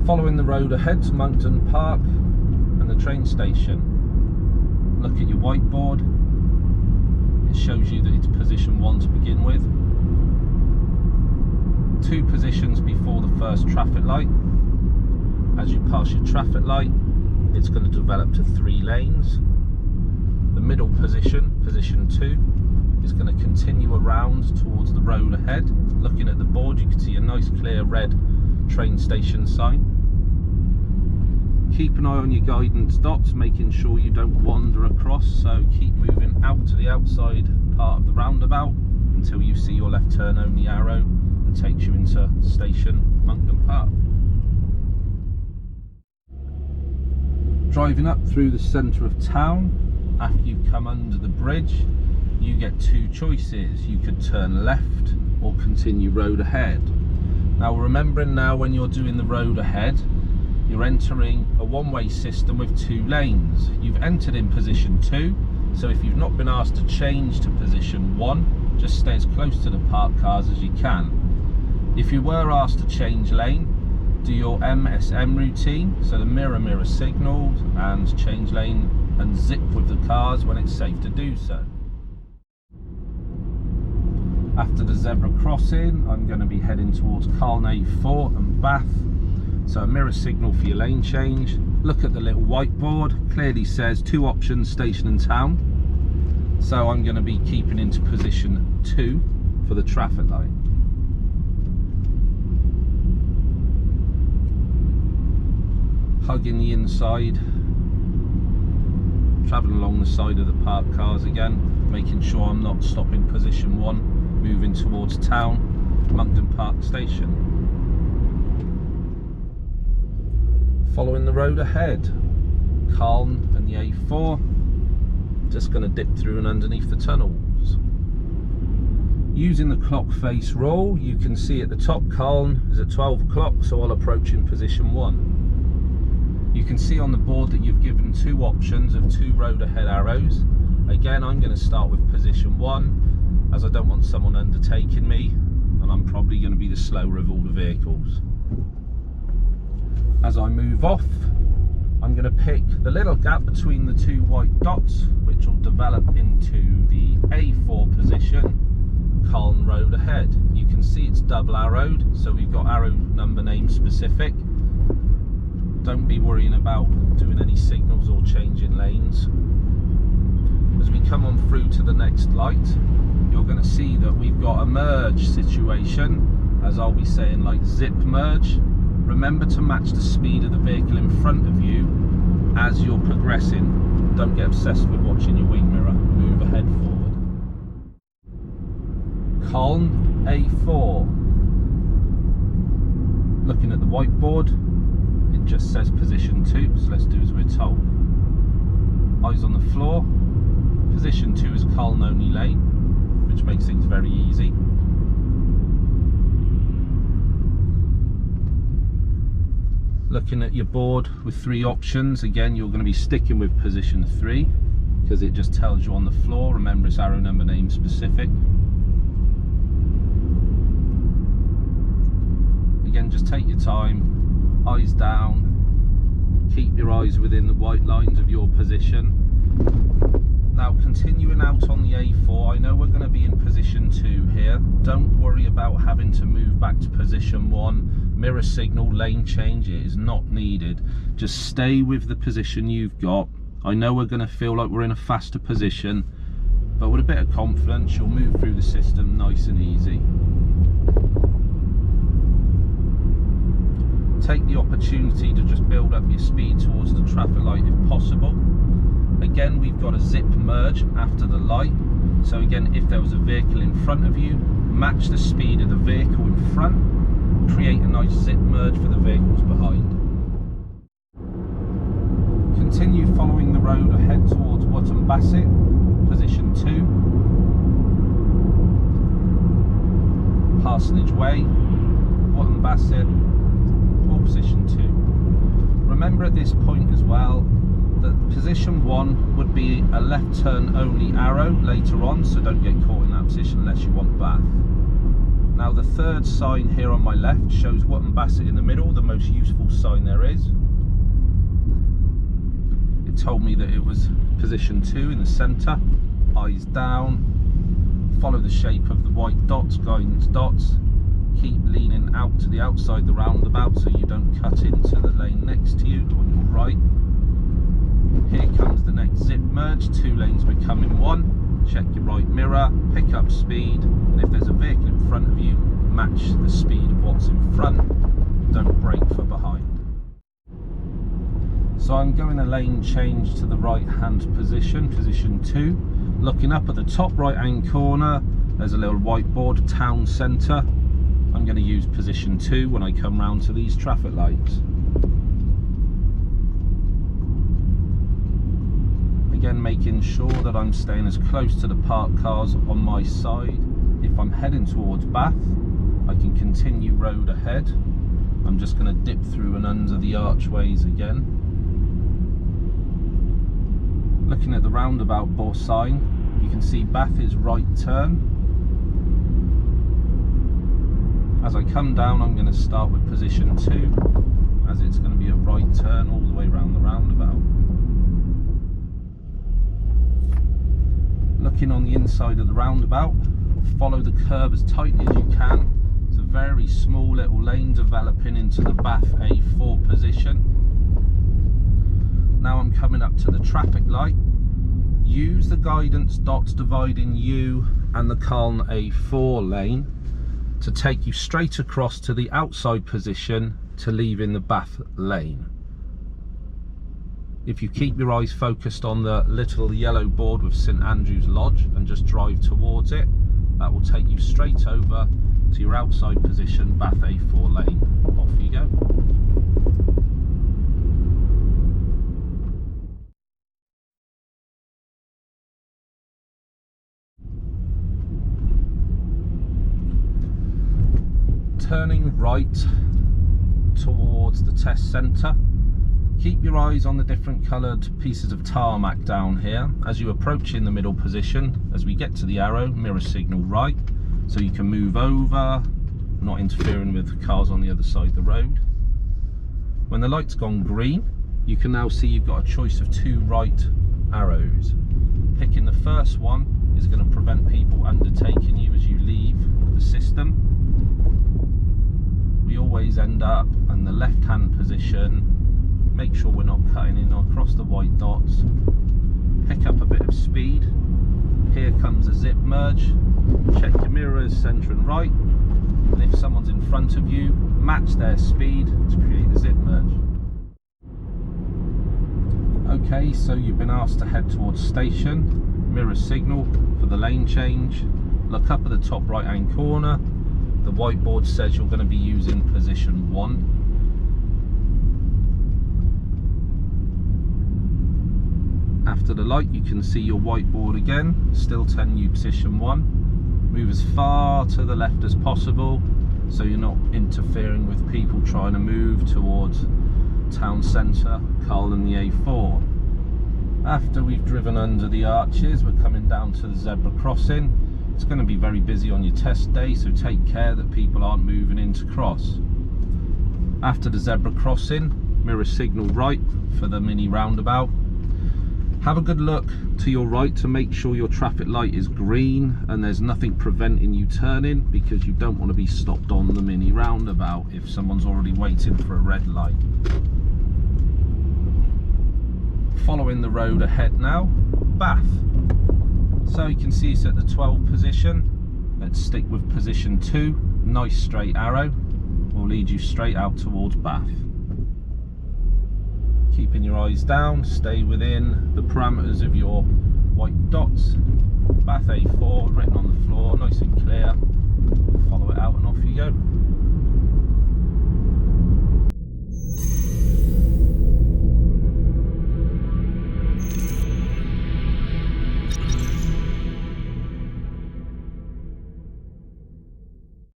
Following the road ahead to Monkton Park and the train station. Look at your whiteboard. It shows you that it's position 1 to begin with. 2 positions before the first traffic light. As you pass your traffic light, it's going to develop to 3 lanes. The middle position, position 2, is going to continue around towards the road ahead. Looking at the board, you can see a nice clear red train station sign. Keep an eye on your guidance dots, making sure you don't wander across, so keep moving out to the outside part of the roundabout until you see your left turn only arrow that takes you into station Monkton Park. Driving up through the centre of town, after you've come under the bridge, you get 2 choices. You could turn left or continue road ahead. Now remembering now when you're doing the road ahead, you're entering a one-way system with 2 lanes. You've entered in position 2, so if you've not been asked to change to position 1, just stay as close to the parked cars as you can. If you were asked to change lane, do your MSM routine, so the mirror signals and change lane and zip with the cars when it's safe to do so. After the zebra crossing, I'm going to be heading towards Carlton A4 and Bath. So a mirror signal for your lane change. Look at the little whiteboard, clearly says 2 options, station and town. So I'm going to be keeping into position 2 for the traffic light. Hugging the inside, travelling along the side of the parked cars again, making sure I'm not stopping position 1, moving towards town, Monkton Park station. Following the road ahead, Carlton and the A4, just going to dip through and underneath the tunnels. Using the clock face rule, you can see at the top Carlton is at 12 o'clock, so I'll approach in position 1. You can see on the board that you've given 2 options of 2 road ahead arrows. Again, I'm going to start with position 1, as I don't want someone undertaking me, and I'm probably going to be the slower of all the vehicles. As I move off, I'm going to pick the little gap between the 2 white dots, which will develop into the A4 position, Carlton road ahead. You can see it's double arrowed, so we've got arrow number name specific. Don't be worrying about doing any signals or changing lanes. As we come on through to the next light, you're going to see that we've got a merge situation, as I'll be saying, like zip merge. Remember to match the speed of the vehicle in front of you as you're progressing. Don't get obsessed with watching your wing mirror. Move ahead forward. Carlton A4. Looking at the whiteboard, it just says position 2, so let's do as we're told. Eyes on the floor. Position 2 is Carlton only lane, which makes things very easy. Looking at your board with 3 options, again you're going to be sticking with position 3 because it just tells you on the floor. Remember, it's arrow number name specific. Again, just take your time, eyes down, keep your eyes within the white lines of your position. Now continuing out on the A4, I know we're going to be in position 2 here. Don't worry about having to move back to position 1. Mirror signal, lane change, it is not needed. Just stay with the position you've got. I know we're going to feel like we're in a faster position, but with a bit of confidence you'll move through the system nice and easy. Take the opportunity to just build up your speed towards the traffic light if possible. Again, we've got a zip merge after the light, so again, if there was a vehicle in front of you, match the speed of the vehicle in front, create a nice zip merge for the vehicles behind. Continue following the road ahead towards Wootton Bassett, position 2. Parsonage Way, Wootton Bassett, or position 2. Remember at this point as well that position 1 would be a left turn only arrow later on, so don't get caught in that position unless you want Bath. Now the third sign here on my left shows Wootton Bassett in the middle, the most useful sign there is. It told me that it was position 2 in the centre. Eyes down, follow the shape of the white dots, guidance dots. Keep leaning out to the outside the roundabout so you don't cut into the lane next to you on your right. Here comes the next zip merge, 2 lanes becoming 1. Check your right mirror, pick up speed, and if there's a vehicle in front of you, match the speed of what's in front. Don't brake for behind. So I'm going a lane change to the right hand position, position 2. Looking up at the top right hand corner, there's a little whiteboard, town centre. I'm going to use position 2 when I come round to these traffic lights. Again, making sure that I'm staying as close to the parked cars on my side. If I'm heading towards Bath, I can continue road ahead. I'm just going to dip through and under the archways again. Looking at the roundabout board sign, you can see Bath is right turn. As I come down, I'm going to start with position 2, as it's going to be a right turn all the way around the roundabout. Looking on the inside of the roundabout, follow the curb as tightly as you can. It's a very small little lane developing into the Bath A4 position. Now I'm coming up to the traffic light. Use the guidance dots dividing you and the Carlton A4 lane to take you straight across to the outside position to leave in the Bath lane. If you keep your eyes focused on the little yellow board with St Andrew's Lodge and just drive towards it, that will take you straight over to your outside position, Bath A4 lane. Off you go. Turning right towards the test centre. Keep your eyes on the different coloured pieces of tarmac down here. As you approach in the middle position, as we get to the arrow, mirror signal right, so you can move over, not interfering with cars on the other side of the road. When the light's gone green, you can now see you've got a choice of 2 right arrows. Picking the first one is going to prevent people undertaking you as you leave the system. We always end up in the left hand position. Make sure we're not cutting in across the white dots. Pick up a bit of speed. Here comes a zip merge. Check your mirrors, centre and right. And if someone's in front of you, match their speed to create the zip merge. Okay, so you've been asked to head towards station. Mirror signal for the lane change. Look up at the top right hand corner. The whiteboard says you're going to be using position 1. After the light, you can see your whiteboard again, still telling you position 1. Move as far to the left as possible so you're not interfering with people trying to move towards town centre, Carlton the A4. After we've driven under the arches, we're coming down to the zebra crossing. It's going to be very busy on your test day, so take care that people aren't moving in to cross. After the zebra crossing, mirror signal right for the mini roundabout. Have a good look to your right to make sure your traffic light is green and there's nothing preventing you turning, because you don't want to be stopped on the mini roundabout if someone's already waiting for a red light. Following the road ahead now, Bath. So you can see it's at the 12 position. Let's stick with position 2. Nice straight arrow will lead you straight out towards Bath. Keeping your eyes down, stay within the parameters of your white dots. Bath A4 written on the floor, nice and clear. Follow it out and off